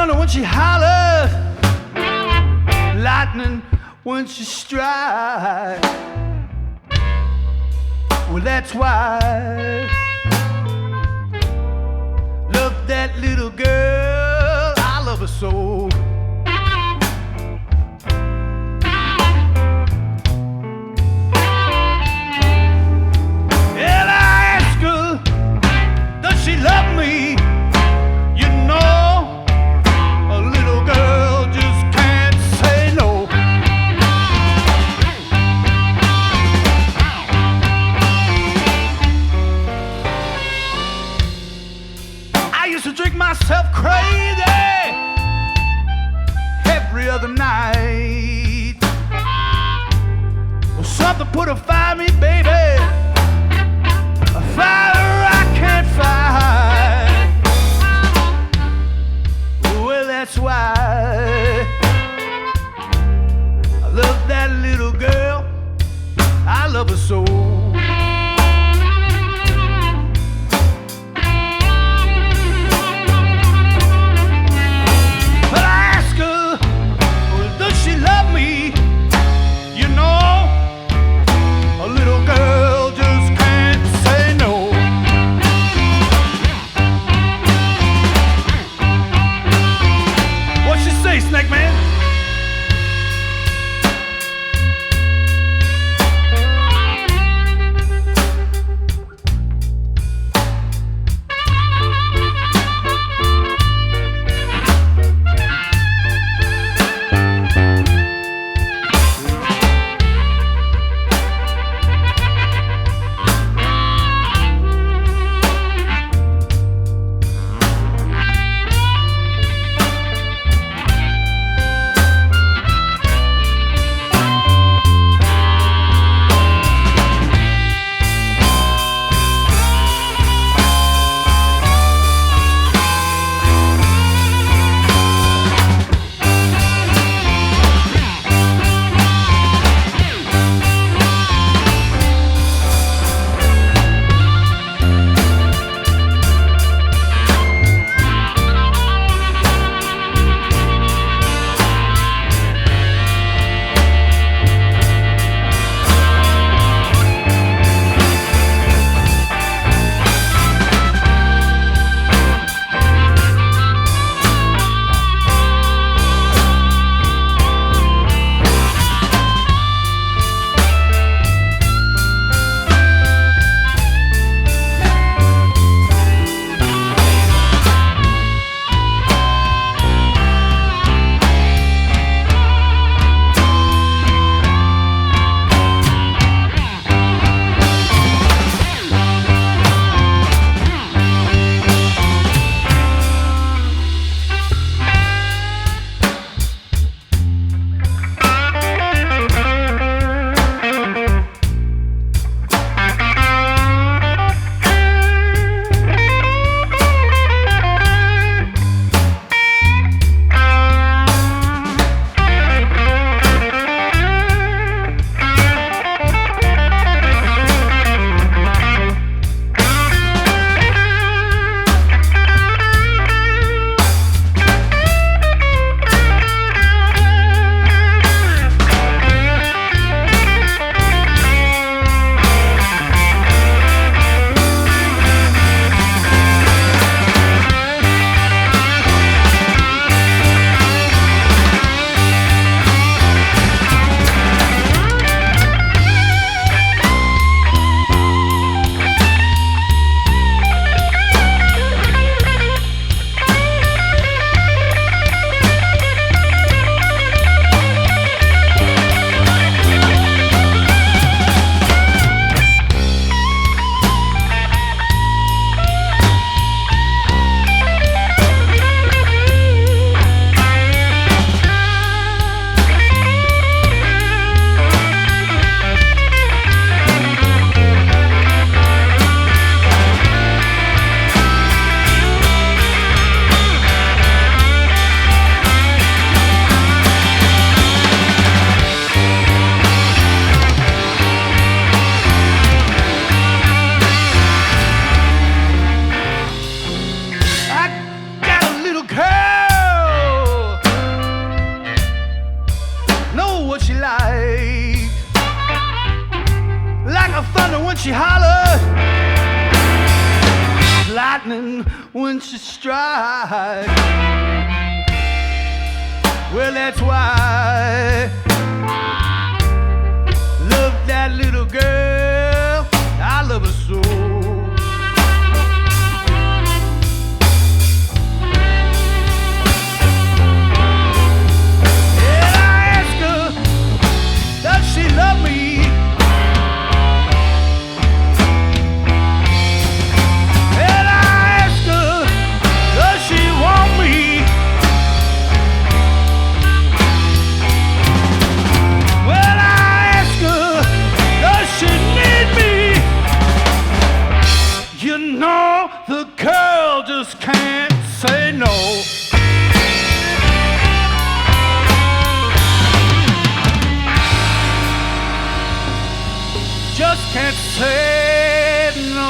thunder when she hollers, lightning when she strikes. Well, that's why love that little girl, I love her so. And I ask her, does she love me? You know, a little girl just can't say no. I used to drink myself crazy every other night. Well, something put a fire in me, baby, a fire I can't fight. Well, that's why I love that little girl, I love her so. But I ask her, well, does she love me? You know, a little girl just can't say no. What she say, Snake Man? she hollers, lightning when she strikes. Well, that's why love that little girl, I love her so. Yeah, I ask her, does she love me? And I ask her, does she want me? Well, I ask her, does she need me? You know, the girl just can't say no. Just can't say no.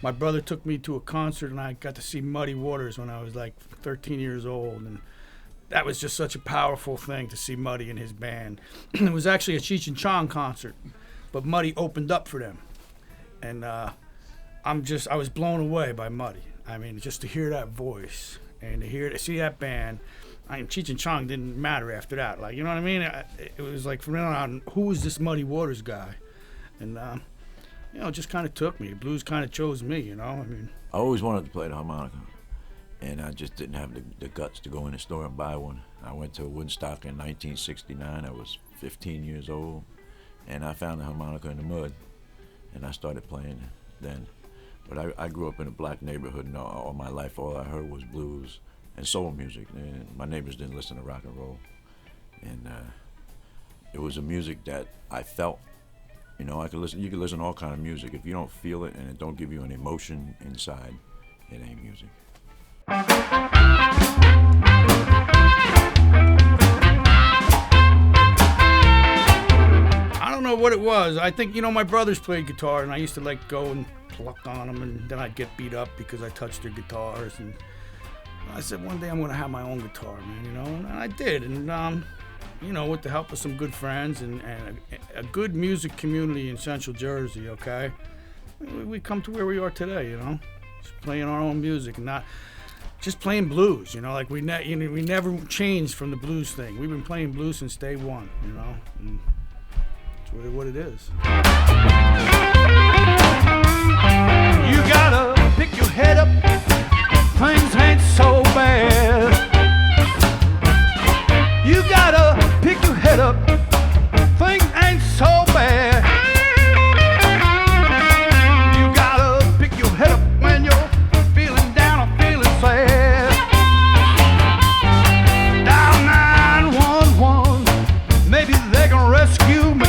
My brother took me to a concert and I got to see Muddy Waters when I was like 13 years old, and that was just such a powerful thing to see Muddy and his band. It was actually a Cheech and Chong concert, but Muddy opened up for them, and I was blown away by Muddy. I mean, just to hear that voice and to see that band. I mean, Cheech and Chong didn't matter after that. Like, you know what I mean? It was like from then on, who was this Muddy Waters guy? And you know, it just kind of took me. Blues kind of chose me, you know? I mean, I always wanted to play the harmonica, and I just didn't have the guts to go in the store and buy one. I went to Woodstock in 1969. I was 15 years old, and I found the harmonica in the mud, and I started playing then. But I grew up in a black neighborhood, and all my life, all I heard was blues and soul music. And my neighbors didn't listen to rock and roll. And it was a music that I felt. You know, you can listen to all kind of music. If you don't feel it and it don't give you an emotion inside, it ain't music. I don't know what it was. I think, you know, my brothers played guitar, and I used to like go and pluck on them, and then I'd get beat up because I touched their guitars. And I said, one day I'm going to have my own guitar, man, you know, and I did. And you know, with the help of some good friends and a good music community in Central Jersey, okay, we come to where we are today, you know, just playing our own music and not just playing blues, you know, like we never changed from the blues thing. We've been playing blues since day one, you know, and that's really what it is. You gotta pick your head up, things ain't so bad. You gotta pick your head up, things ain't so bad. You gotta pick your head up when you're feeling down or feeling sad. Dial 911, maybe they can rescue me.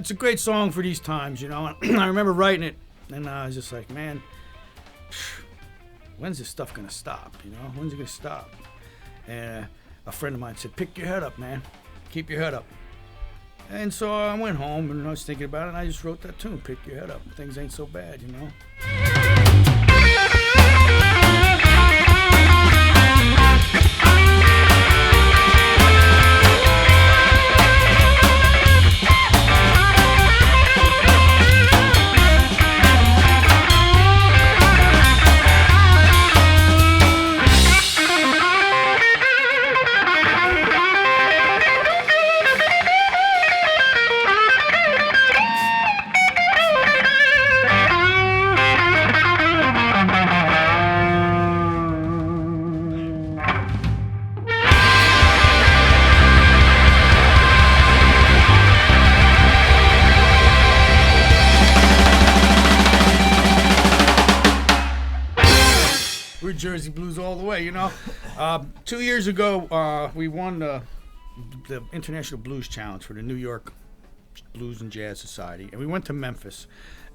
it's a great song for these times, you know. And I remember writing it, and I was just like, man, when's this stuff gonna stop? You know, when's it gonna stop? And a friend of mine said, pick your head up, man. Keep your head up. And so I went home and I was thinking about it, and I just wrote that tune, pick your head up. Things ain't so bad, you know. Jersey blues all the way, you know. 2 years ago, we won the International Blues Challenge for the New York Blues and Jazz Society, and we went to Memphis.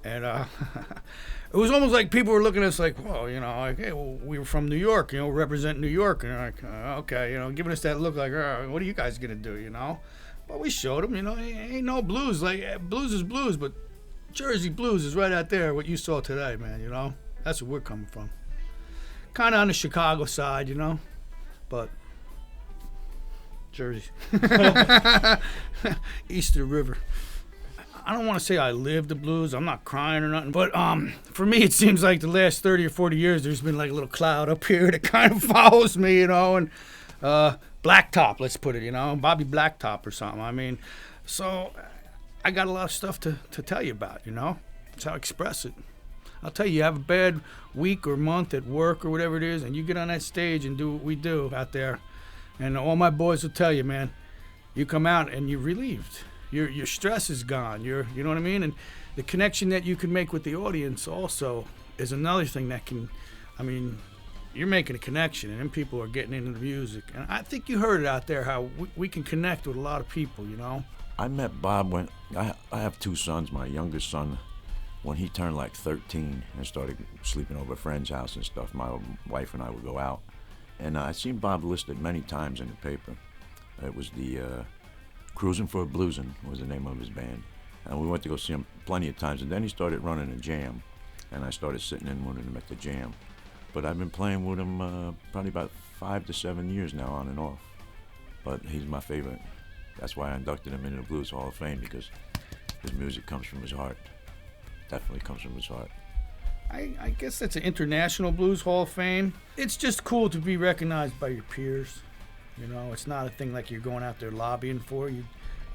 And it was almost like people were looking at us like, whoa, you know, like, hey, well, we were from New York, you know, represent New York, and like, okay, you know, giving us that look like, what are you guys gonna do, you know? But we showed them, you know, ain't no blues. Like, blues is blues, but Jersey blues is right out there. What you saw today, man, you know, that's where we're coming from. Kind of on the Chicago side, you know, but Jersey. East of the river. I don't want to say I live the blues. I'm not crying or nothing. But for me, it seems like the last 30 or 40 years, there's been like a little cloud up here that kind of follows me, you know, and Blacktop, let's put it, you know, Bobby Blacktop or something. I mean, so I got a lot of stuff to tell you about, you know. That's how I express it. I'll tell you have a bad week or month at work or whatever it is, and you get on that stage and do what we do out there, and all my boys will tell you, man, you come out and you're relieved. Your stress is gone. You know what I mean? And the connection that you can make with the audience also is another thing that can, I mean, you're making a connection, and then people are getting into the music. And I think you heard it out there, how we can connect with a lot of people, you know? I met Bob when, I have two sons. My youngest son, when he turned like 13 and started sleeping over a friend's house and stuff, my wife and I would go out. And I seen Bob listed many times in the paper. It was the Cruising for a Bluesin' was the name of his band. And we went to go see him plenty of times. And then he started running a jam. And I started sitting in with him at the jam. But I've been playing with him probably about 5 to 7 years now, on and off. But he's my favorite. That's why I inducted him into the Blues Hall of Fame, because his music comes from his heart. Definitely comes from his heart. I guess that's an International Blues Hall of Fame. It's just cool to be recognized by your peers. You know, it's not a thing like you're going out there lobbying for. You've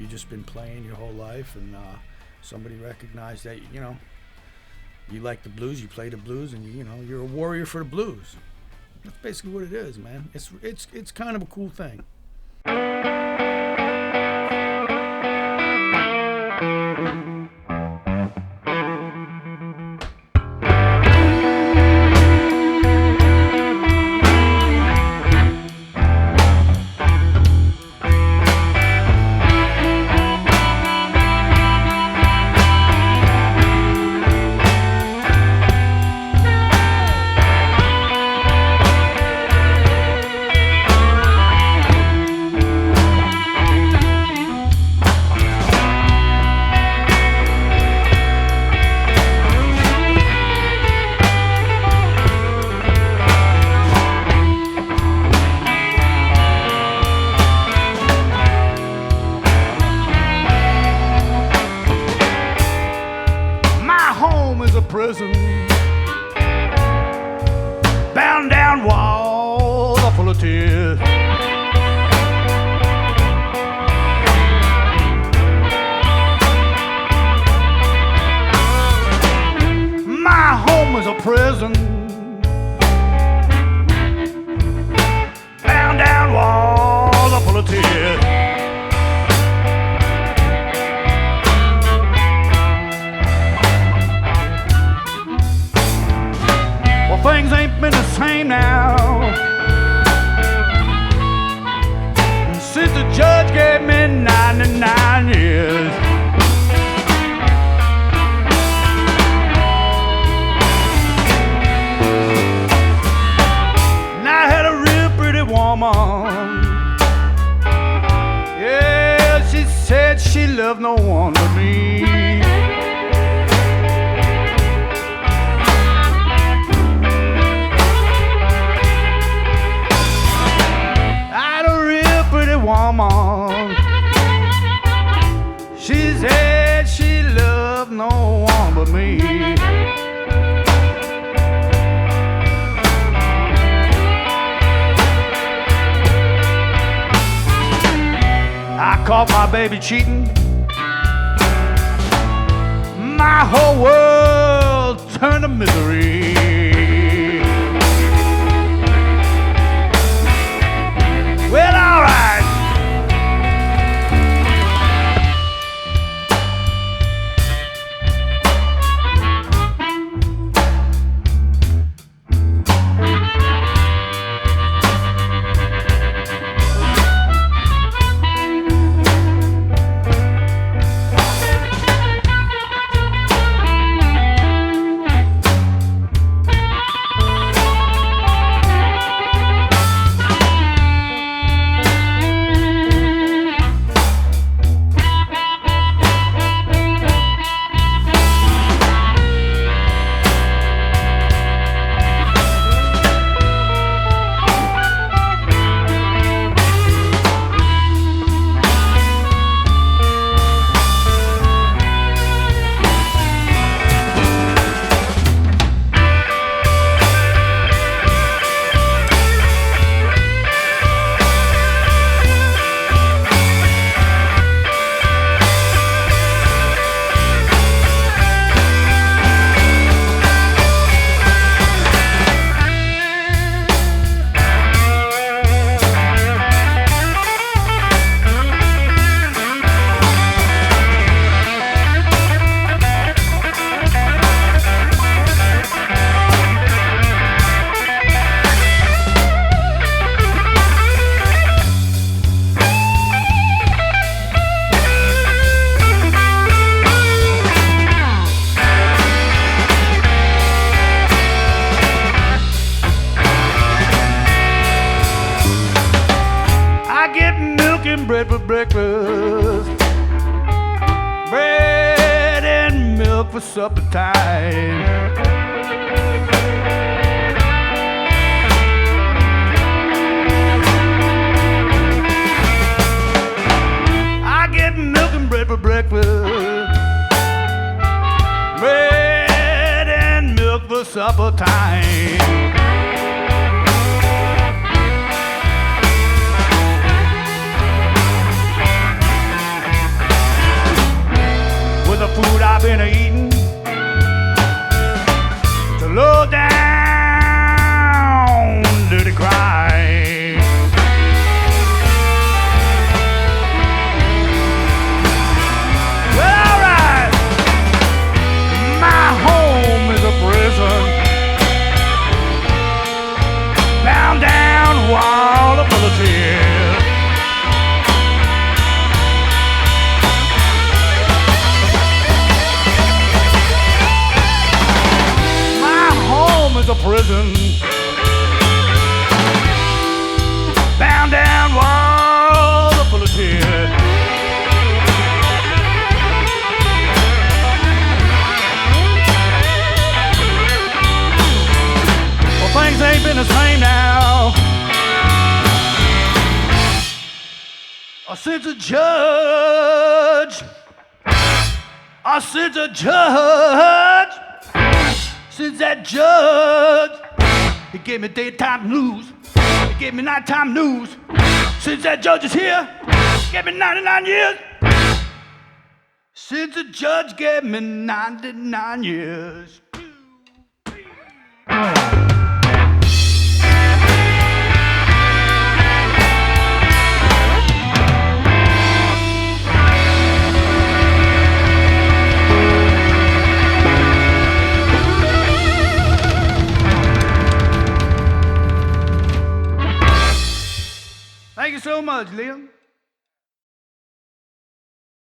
just been playing your whole life, and somebody recognized that, you know, you like the blues, you play the blues, and you know, you're a warrior for the blues. That's basically what it is, man. It's kind of a cool thing. she loved no one but me. I had a real pretty woman. She said she loved no one but me. I caught my baby cheating. My whole world turned to misery. Well, all right. Bread for breakfast, bread and milk for supper time. I get milk and bread for breakfast, bread and milk for supper time. The food I've been eating to low down dirty crime. Well, all right, my home is a prison, bound down wall full of tears. Is a prison, bound down walls full of tears. Well, things ain't been the same now since a judge, since a judge. Since that judge, he gave me daytime news, he gave me nighttime news. Since that judge is here, he gave me 99 years. Since the judge gave me 99 years. Thank you so much, Liam.